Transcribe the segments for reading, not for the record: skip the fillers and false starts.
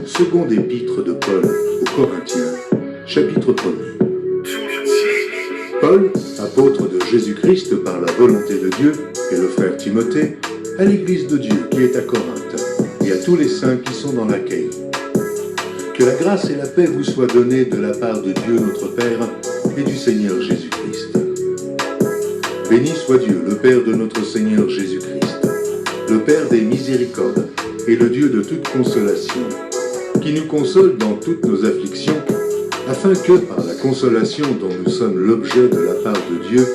Seconde épître de Paul aux Corinthiens, chapitre 1er. Paul, apôtre de Jésus-Christ par la volonté de Dieu, et le frère Timothée, à l'Église de Dieu qui est à Corinthe, et à tous les saints qui sont dans l'Achaïe. Que la grâce et la paix vous soient données de la part de Dieu notre Père et du Seigneur Jésus-Christ. Béni soit Dieu, le Père de notre Seigneur Jésus-Christ, le Père des miséricordes et le Dieu de toute consolation, qui nous console dans toutes nos afflictions, afin que, par la consolation dont nous sommes l'objet de la part de Dieu,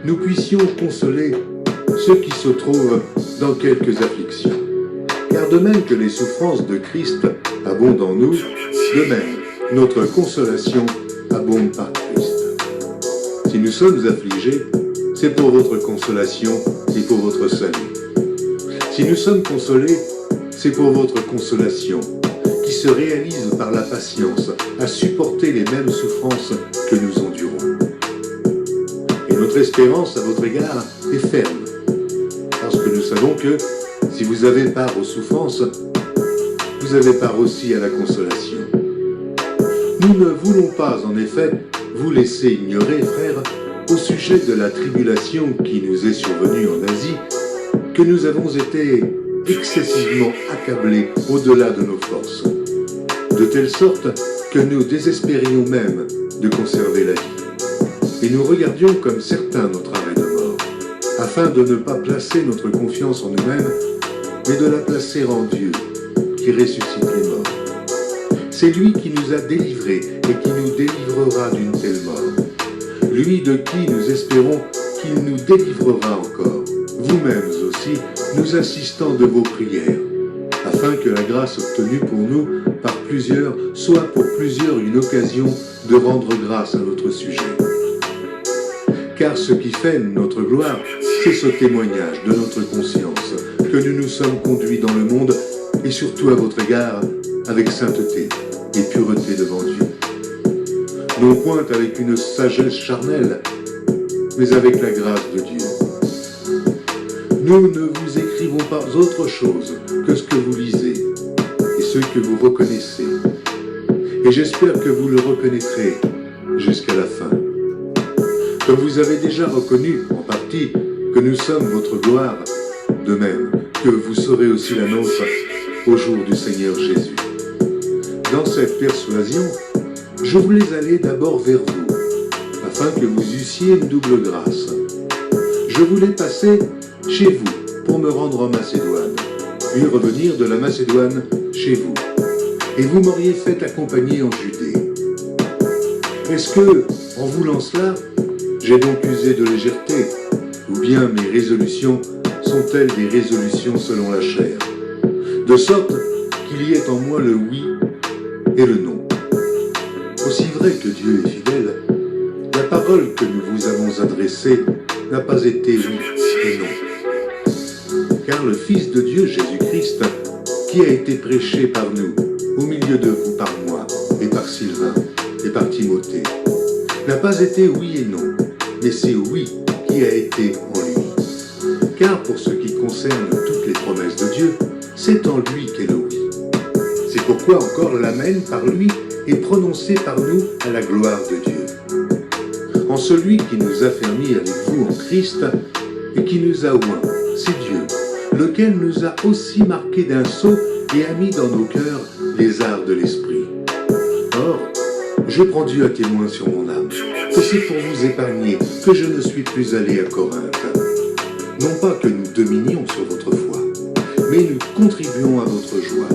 nous puissions consoler ceux qui se trouvent dans quelques afflictions. Car de même que les souffrances de Christ abondent en nous, de même notre consolation abonde par Christ. Si nous sommes affligés, c'est pour votre consolation et pour votre salut. Si nous sommes consolés, c'est pour votre consolation, qui se réalise par la patience à supporter les mêmes souffrances que nous endurons. Et notre espérance à votre égard est ferme, parce que nous savons que, si vous avez part aux souffrances, vous avez part aussi à la consolation. Nous ne voulons pas, en effet, vous laisser ignorer, frères, au sujet de la tribulation qui nous est survenue en Asie, que nous avons été excessivement accablés au-delà de nos forces, de telle sorte que nous désespérions même de conserver la vie. Et nous regardions comme certains notre arrêt de mort, afin de ne pas placer notre confiance en nous-mêmes, mais de la placer en Dieu, qui ressuscite les morts. C'est lui qui nous a délivrés et qui nous délivrera d'une telle mort. Lui de qui nous espérons qu'il nous délivrera encore, vous-mêmes aussi, nous assistant de vos prières, afin que la grâce obtenue pour nous par plusieurs soit pour plusieurs une occasion de rendre grâce à notre sujet. Car ce qui fait notre gloire, c'est ce témoignage de notre conscience, que nous nous sommes conduits dans le monde, et surtout à votre égard, avec sainteté et pureté devant Dieu. Non point avec une sagesse charnelle, mais avec la grâce de Dieu. Nous ne vous écrivons pas autre chose que ce que vous lisez et ce que vous reconnaissez. Et j'espère que vous le reconnaîtrez jusqu'à la fin. Comme vous avez déjà reconnu, en partie, que nous sommes votre gloire, de même que vous serez aussi la nôtre au jour du Seigneur Jésus. Dans cette persuasion, je voulais aller d'abord vers vous, afin que vous eussiez une double grâce. Je voulais passer chez vous pour me rendre en Macédoine, puis revenir de la Macédoine chez vous, et vous m'auriez fait accompagner en Judée. Est-ce que, en voulant cela, j'ai donc usé de légèreté, ou bien mes résolutions sont-elles des résolutions selon la chair, de sorte qu'il y ait en moi le oui et le non. Aussi vrai que Dieu est fidèle, la parole que nous vous avons adressée n'a pas été oui et non. Car le Fils de Dieu, Jésus-Christ, qui a été prêché par nous, au milieu de vous par moi, et par Sylvain, et par Timothée, n'a pas été oui et non, mais c'est oui qui a été en lui. Car pour ce qui concerne toutes les promesses de Dieu, c'est en lui qu'est le oui. C'est pourquoi encore l'amen par lui est prononcé par nous à la gloire de Dieu. En celui qui nous a fait mis avec vous en Christ et qui nous a oints, c'est Dieu, lequel nous a aussi marqués d'un sceau et a mis dans nos cœurs les arts de l'esprit. Or, je prends Dieu à témoin sur mon âme, que c'est pour vous épargner que je ne suis plus allé à Corinthe. Non pas que nous dominions sur votre foi, mais nous contribuons à votre joie.